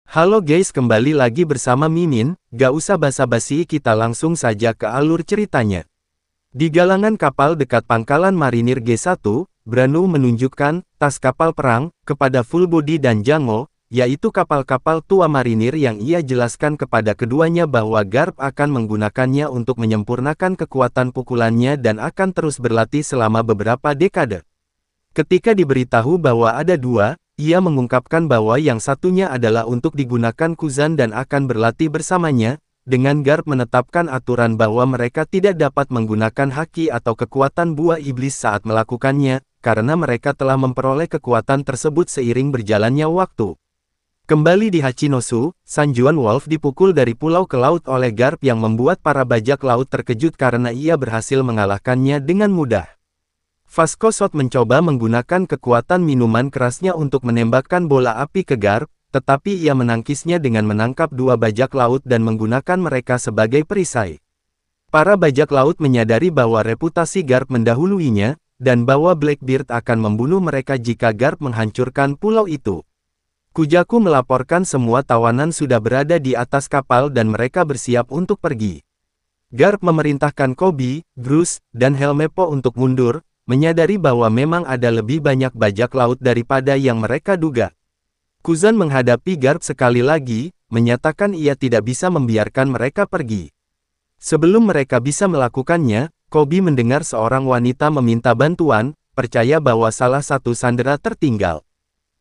Halo guys, kembali lagi bersama Mimin. Gak usah basa-basi, kita langsung saja ke alur ceritanya. Di galangan kapal dekat pangkalan marinir G1, Branu menunjukkan tas kapal perang kepada Fullbody dan Jango, yaitu kapal-kapal tua marinir yang ia jelaskan kepada keduanya bahwa Garp akan menggunakannya untuk menyempurnakan kekuatan pukulannya dan akan terus berlatih selama beberapa dekade. Ketika diberitahu bahwa ada dua, ia mengungkapkan bahwa yang satunya adalah untuk digunakan Kuzan dan akan berlatih bersamanya, dengan Garp menetapkan aturan bahwa mereka tidak dapat menggunakan haki atau kekuatan buah iblis saat melakukannya, karena mereka telah memperoleh kekuatan tersebut seiring berjalannya waktu. Kembali di Hachinosu, Sanjuan Wolf dipukul dari pulau ke laut oleh Garp yang membuat para bajak laut terkejut karena ia berhasil mengalahkannya dengan mudah. Vasco Shot mencoba menggunakan kekuatan minuman kerasnya untuk menembakkan bola api ke Garp, tetapi ia menangkisnya dengan menangkap dua bajak laut dan menggunakan mereka sebagai perisai. Para bajak laut menyadari bahwa reputasi Garp mendahuluinya, dan bahwa Blackbeard akan membunuh mereka jika Garp menghancurkan pulau itu. Kujaku melaporkan semua tawanan sudah berada di atas kapal dan mereka bersiap untuk pergi. Garp memerintahkan Koby, Bruce, dan Helmeppo untuk mundur, menyadari bahwa memang ada lebih banyak bajak laut daripada yang mereka duga. Kuzan menghadapi Garp sekali lagi, menyatakan ia tidak bisa membiarkan mereka pergi. Sebelum mereka bisa melakukannya, Koby mendengar seorang wanita meminta bantuan, percaya bahwa salah satu sandera tertinggal.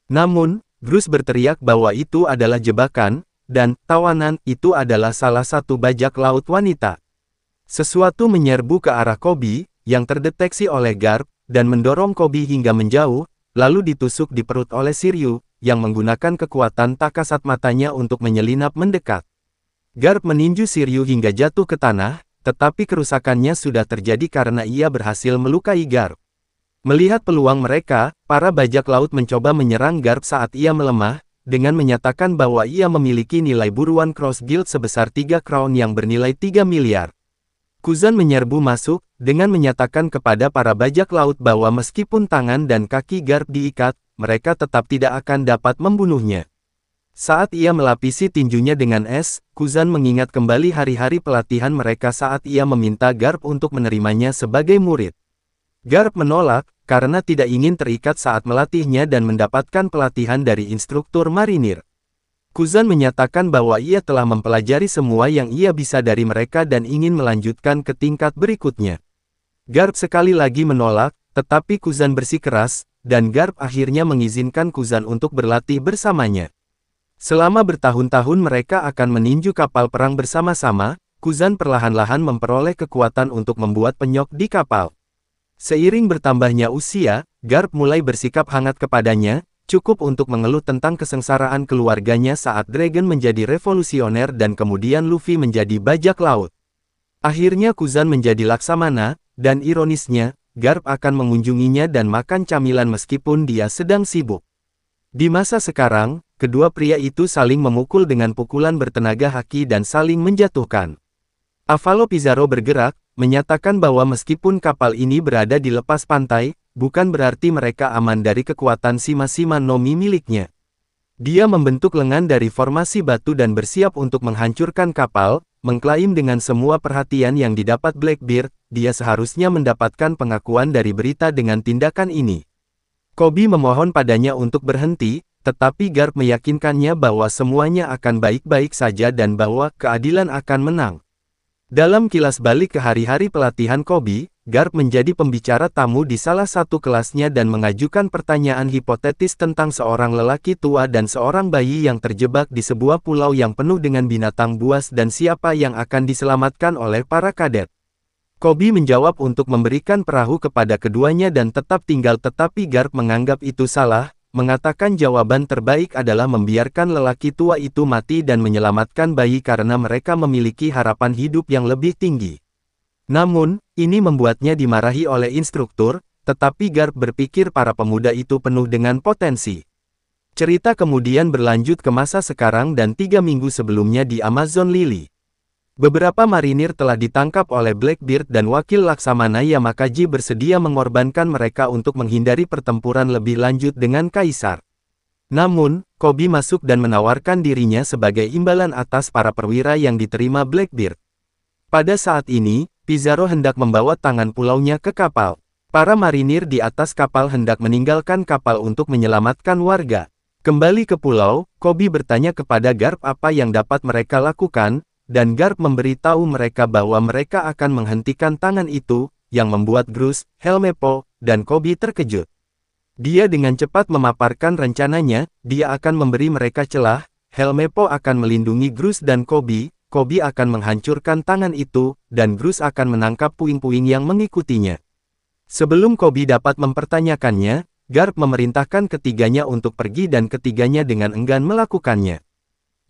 Namun, Bruce berteriak bahwa itu adalah jebakan, dan tawanan itu adalah salah satu bajak laut wanita. Sesuatu menyerbu ke arah Koby, yang terdeteksi oleh Garp, dan mendorong Koby hingga menjauh, lalu ditusuk di perut oleh Shiryu, yang menggunakan kekuatan tak kasat matanya untuk menyelinap mendekat. Garp meninju Shiryu hingga jatuh ke tanah, tetapi kerusakannya sudah terjadi karena ia berhasil melukai Garp. Melihat peluang mereka, para bajak laut mencoba menyerang Garp saat ia melemah, dengan menyatakan bahwa ia memiliki nilai buruan Cross Guild sebesar 3 crown yang bernilai 3 miliar. Kuzan menyerbu masuk, dengan menyatakan kepada para bajak laut bahwa meskipun tangan dan kaki Garp diikat, mereka tetap tidak akan dapat membunuhnya. Saat ia melapisi tinjunya dengan es, Kuzan mengingat kembali hari-hari pelatihan mereka saat ia meminta Garp untuk menerimanya sebagai murid. Garp menolak, karena tidak ingin terikat saat melatihnya dan mendapatkan pelatihan dari instruktur marinir. Kuzan menyatakan bahwa ia telah mempelajari semua yang ia bisa dari mereka dan ingin melanjutkan ke tingkat berikutnya. Garp sekali lagi menolak, tetapi Kuzan bersikeras, dan Garp akhirnya mengizinkan Kuzan untuk berlatih bersamanya. Selama bertahun-tahun mereka akan meninju kapal perang bersama-sama, Kuzan perlahan-lahan memperoleh kekuatan untuk membuat penyok di kapal. Seiring bertambahnya usia, Garp mulai bersikap hangat kepadanya, cukup untuk mengeluh tentang kesengsaraan keluarganya saat Dragon menjadi revolusioner dan kemudian Luffy menjadi bajak laut. Akhirnya Kuzan menjadi laksamana, dan ironisnya, Garp akan mengunjunginya dan makan camilan meskipun dia sedang sibuk. Di masa sekarang, kedua pria itu saling memukul dengan pukulan bertenaga haki dan saling menjatuhkan. Avalo Pizarro bergerak, menyatakan bahwa meskipun kapal ini berada di lepas pantai, bukan berarti mereka aman dari kekuatan Shima-Shima no Mi miliknya. Dia membentuk lengan dari formasi batu dan bersiap untuk menghancurkan kapal, mengklaim dengan semua perhatian yang didapat Blackbeard, dia seharusnya mendapatkan pengakuan dari berita dengan tindakan ini. Koby memohon padanya untuk berhenti, tetapi Garp meyakinkannya bahwa semuanya akan baik-baik saja dan bahwa keadilan akan menang. Dalam kilas balik ke hari-hari pelatihan Koby, Garp menjadi pembicara tamu di salah satu kelasnya dan mengajukan pertanyaan hipotetis tentang seorang lelaki tua dan seorang bayi yang terjebak di sebuah pulau yang penuh dengan binatang buas dan siapa yang akan diselamatkan oleh para kadet. Koby menjawab untuk memberikan perahu kepada keduanya dan tetap tinggal, tetapi Garp menganggap itu salah, mengatakan jawaban terbaik adalah membiarkan lelaki tua itu mati dan menyelamatkan bayi karena mereka memiliki harapan hidup yang lebih tinggi. Namun, ini membuatnya dimarahi oleh instruktur, tetapi Garp berpikir para pemuda itu penuh dengan potensi. Cerita kemudian berlanjut ke masa sekarang dan 3 minggu sebelumnya di Amazon Lily. Beberapa marinir telah ditangkap oleh Blackbeard dan wakil Laksamana Yamakaji bersedia mengorbankan mereka untuk menghindari pertempuran lebih lanjut dengan Kaisar. Namun, Koby masuk dan menawarkan dirinya sebagai imbalan atas para perwira yang diterima Blackbeard. Pada saat ini, Pizarro hendak membawa tangan pulaunya ke kapal. Para marinir di atas kapal hendak meninggalkan kapal untuk menyelamatkan warga. Kembali ke pulau, Koby bertanya kepada Garp apa yang dapat mereka lakukan, dan Garp memberitahu mereka bahwa mereka akan menghentikan tangan itu, yang membuat Grus, Helmeppo, dan Koby terkejut. Dia dengan cepat memaparkan rencananya, dia akan memberi mereka celah, Helmeppo akan melindungi Grus dan Koby, Koby akan menghancurkan tangan itu, dan Grus akan menangkap puing-puing yang mengikutinya. Sebelum Koby dapat mempertanyakannya, Garp memerintahkan ketiganya untuk pergi dan ketiganya dengan enggan melakukannya.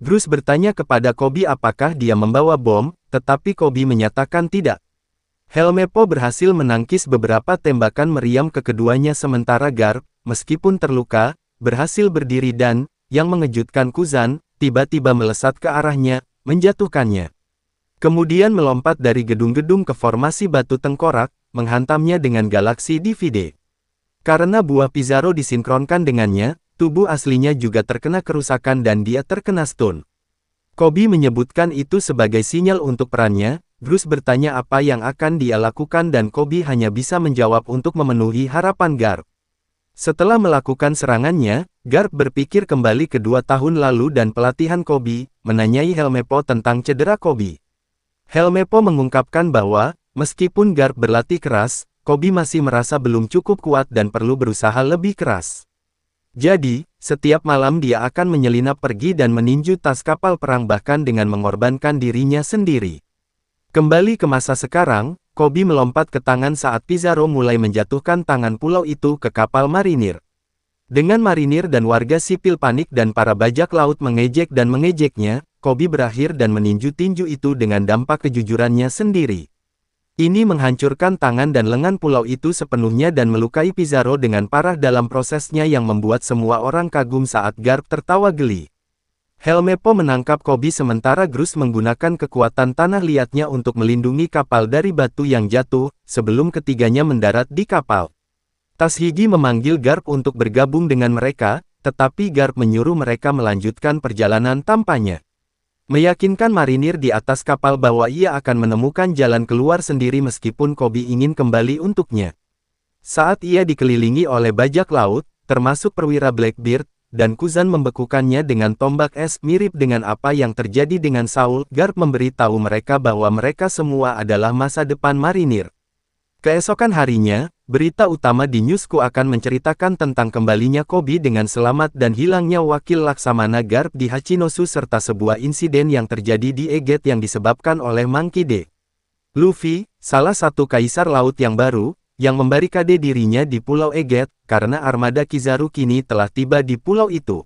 Grus bertanya kepada Koby apakah dia membawa bom, tetapi Koby menyatakan tidak. Helmeppo berhasil menangkis beberapa tembakan meriam ke keduanya sementara Garp, meskipun terluka, berhasil berdiri dan, yang mengejutkan Kuzan, tiba-tiba melesat ke arahnya, menjatuhkannya. Kemudian melompat dari gedung-gedung ke formasi batu tengkorak, menghantamnya dengan galaksi Divide. Karena buah Pizarro disinkronkan dengannya, tubuh aslinya juga terkena kerusakan dan dia terkena stun. Koby menyebutkan itu sebagai sinyal untuk perannya. Grus bertanya apa yang akan dia lakukan dan Koby hanya bisa menjawab untuk memenuhi harapan Garp. Setelah melakukan serangannya, Garp berpikir kembali ke 2 tahun lalu dan pelatihan Koby, menanyai Helmeppo tentang cedera Koby. Helmeppo mengungkapkan bahwa, meskipun Garp berlatih keras, Koby masih merasa belum cukup kuat dan perlu berusaha lebih keras. Jadi, setiap malam dia akan menyelinap pergi dan meninju tas kapal perang bahkan dengan mengorbankan dirinya sendiri. Kembali ke masa sekarang, Koby melompat ke tangan saat Pizarro mulai menjatuhkan tangan pulau itu ke kapal marinir. Dengan marinir dan warga sipil panik dan para bajak laut mengejek dan mengejeknya, Koby berakhir dan meninju tinju itu dengan dampak kejujurannya sendiri. Ini menghancurkan tangan dan lengan pulau itu sepenuhnya dan melukai Pizarro dengan parah dalam prosesnya yang membuat semua orang kagum saat Garp tertawa geli. Helmeppo menangkap Koby sementara Grus menggunakan kekuatan tanah liatnya untuk melindungi kapal dari batu yang jatuh, sebelum ketiganya mendarat di kapal. Tashigi memanggil Garp untuk bergabung dengan mereka, tetapi Garp menyuruh mereka melanjutkan perjalanan tanpanya. Meyakinkan marinir di atas kapal bahwa ia akan menemukan jalan keluar sendiri meskipun Koby ingin kembali untuknya. Saat ia dikelilingi oleh bajak laut, termasuk perwira Blackbeard, dan Kuzan membekukannya dengan tombak es mirip dengan apa yang terjadi dengan Saul, Garp memberitahu mereka bahwa mereka semua adalah masa depan marinir. Keesokan harinya, berita utama di Newsku akan menceritakan tentang kembalinya Koby dengan selamat dan hilangnya wakil Laksamana Garp di Hachinosu serta sebuah insiden yang terjadi di Eget yang disebabkan oleh Monkey D. Luffy, salah satu kaisar laut yang baru, yang membarikade dirinya di Pulau Eget, karena armada Kizaru kini telah tiba di pulau itu.